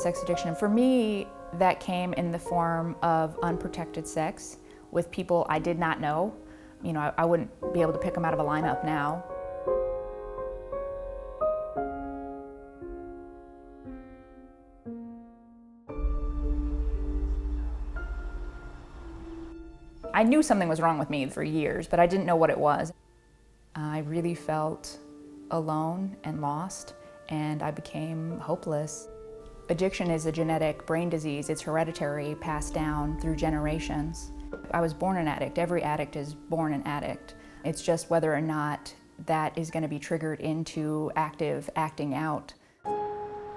Sex addiction, for me, that came in the form of unprotected sex with people I did not know. You know, I wouldn't be able to pick them out of a lineup now. I knew something was wrong with me for years, but I didn't know what it was. I really felt alone and lost, and I became hopeless. Addiction is a genetic brain disease. It's hereditary, passed down through generations. I was born an addict. Every addict is born an addict. It's just whether or not that is going to be triggered into active acting out.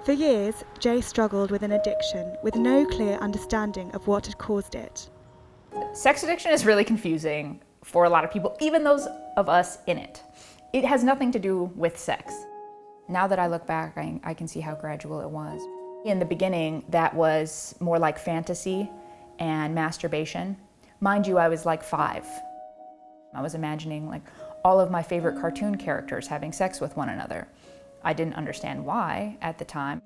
For years, Jace struggled with an addiction with no clear understanding of what had caused it. Sex addiction is really confusing for a lot of people, even those of us in it. It has nothing to do with sex. Now that I look back, I can see how gradual it was. In the beginning, that was more like fantasy and masturbation. Mind you, I was like 5. I was imagining like all of my favorite cartoon characters having sex with one another. I didn't understand why at the time.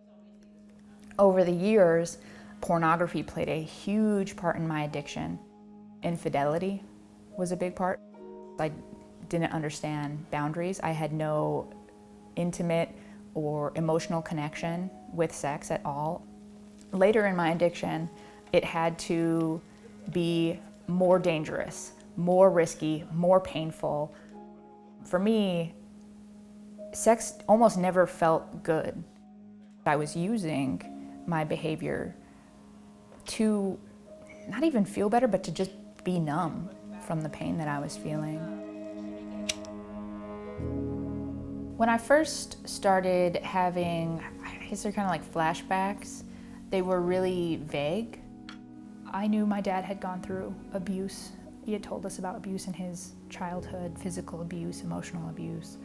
Over the years, pornography played a huge part in my addiction. Infidelity was a big part. I didn't understand boundaries. I had no intimate or emotional connection with sex at all. Later in my addiction, it had to be more dangerous, more risky, more painful. For me, sex almost never felt good. I was using my behavior to not even feel better, but to just be numb from the pain that I was feeling. When I first started having, I guess they're kind of like flashbacks, they were really vague. I knew my dad had gone through abuse. He had told us about abuse in his childhood, physical abuse, emotional abuse.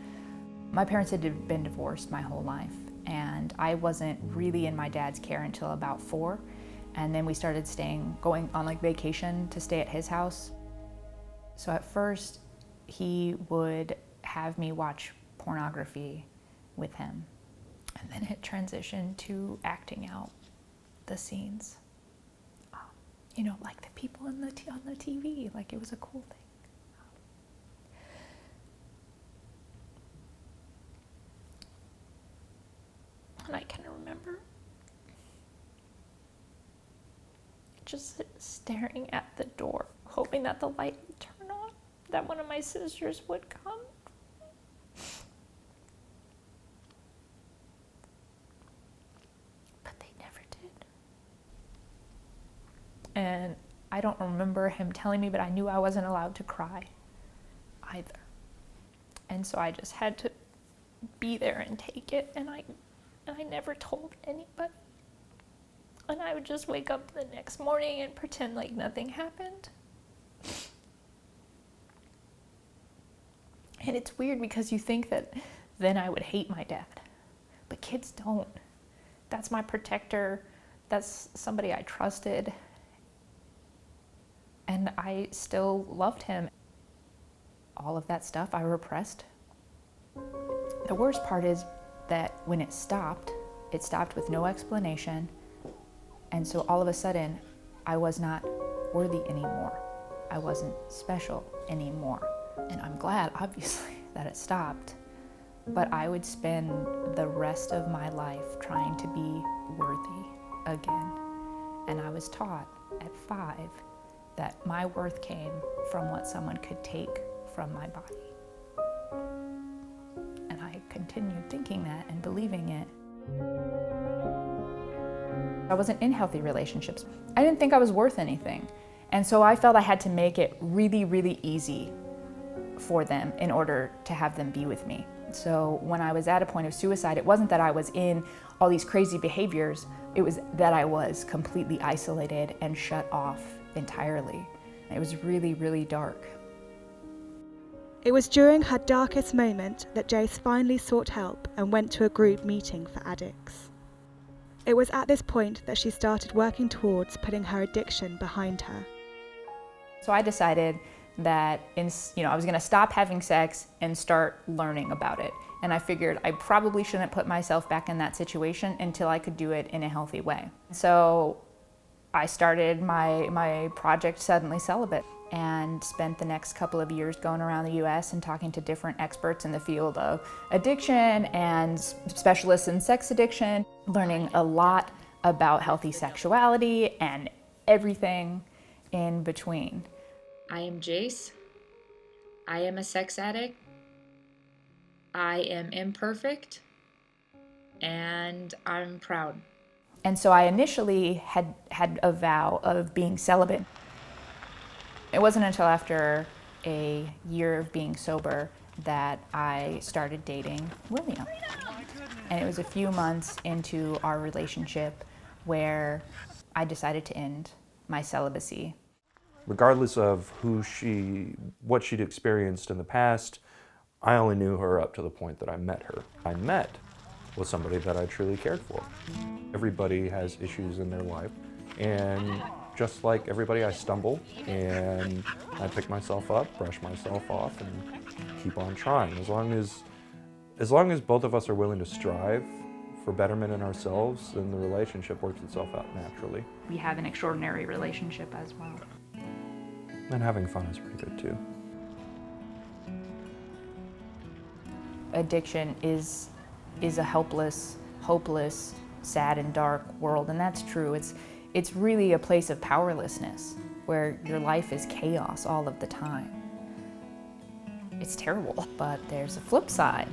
My parents had been divorced my whole life, and I wasn't really in my dad's care until about 4. And then we started going on like vacation to stay at his house. So at first, he would have me watch pornography with him. And then it transitioned to acting out the scenes. You know, like the people on the TV, like it was a cool thing. And I can remember just staring at the door, hoping that the light would turn on, that one of my sisters would come. But they never did. And I don't remember him telling me, but I knew I wasn't allowed to cry either. And so I just had to be there and take it, and I never told anybody. And I would just wake up the next morning and pretend like nothing happened. And it's weird because you think that then I would hate my dad. But kids don't. That's my protector. That's somebody I trusted. And I still loved him. All of that stuff I repressed. The worst part is that when it stopped with no explanation. And so all of a sudden, I was not worthy anymore. I wasn't special anymore. And I'm glad, obviously, that it stopped. But I would spend the rest of my life trying to be worthy again. And I was taught at 5 that my worth came from what someone could take from my body. And I continued thinking that and believing it. I wasn't in healthy relationships. I didn't think I was worth anything. And so I felt I had to make it really, really easy for them in order to have them be with me. So when I was at a point of suicide, it wasn't that I was in all these crazy behaviors, it was that I was completely isolated and shut off entirely. It was really, really dark. It was during her darkest moment that Jace finally sought help and went to a group meeting for addicts. It was at this point that she started working towards putting her addiction behind her. So I decided that I was gonna stop having sex and start learning about it. And I figured I probably shouldn't put myself back in that situation until I could do it in a healthy way. So I started my project Suddenly Celibate and spent the next couple of years going around the US and talking to different experts in the field of addiction and specialists in sex addiction, learning a lot about healthy sexuality and everything in between. I am Jace. I am a sex addict. I am imperfect, and I'm proud. And so I initially had a vow of being celibate. It wasn't until after a year of being sober that I started dating William. And it was a few months into our relationship where I decided to end my celibacy. Regardless of what she'd experienced in the past, I only knew her up to the point that I met her. I met with somebody that I truly cared for. Everybody has issues in their life, and just like everybody, I stumble and I pick myself up, brush myself off, and keep on trying. As long as both of us are willing to strive for betterment in ourselves, then the relationship works itself out naturally. We have an extraordinary relationship as well. And having fun is pretty good too. Addiction is a helpless, hopeless, sad and dark world, and that's true. It's really a place of powerlessness where your life is chaos all of the time. It's terrible, but there's a flip side.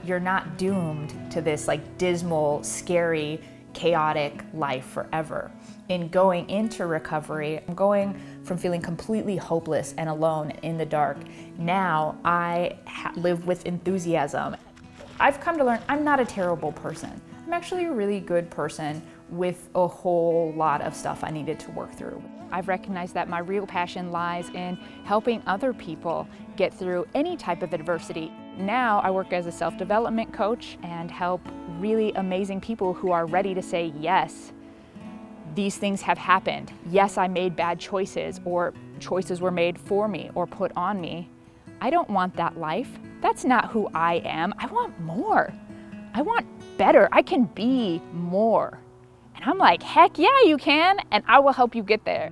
You're not doomed to this dismal, scary, chaotic life forever. In going into recovery, I'm going from feeling completely hopeless and alone in the dark. Now I live with enthusiasm. I've come to learn I'm not a terrible person. I'm actually a really good person with a whole lot of stuff I needed to work through. I've recognized that my real passion lies in helping other people get through any type of adversity. Now I work as a self-development coach and help really amazing people who are ready to say, yes, these things have happened. Yes, I made bad choices, or choices were made for me or put on me. I don't want that life. That's not who I am. I want more. I want better. I can be more. And I'm like, heck yeah, you can, and I will help you get there.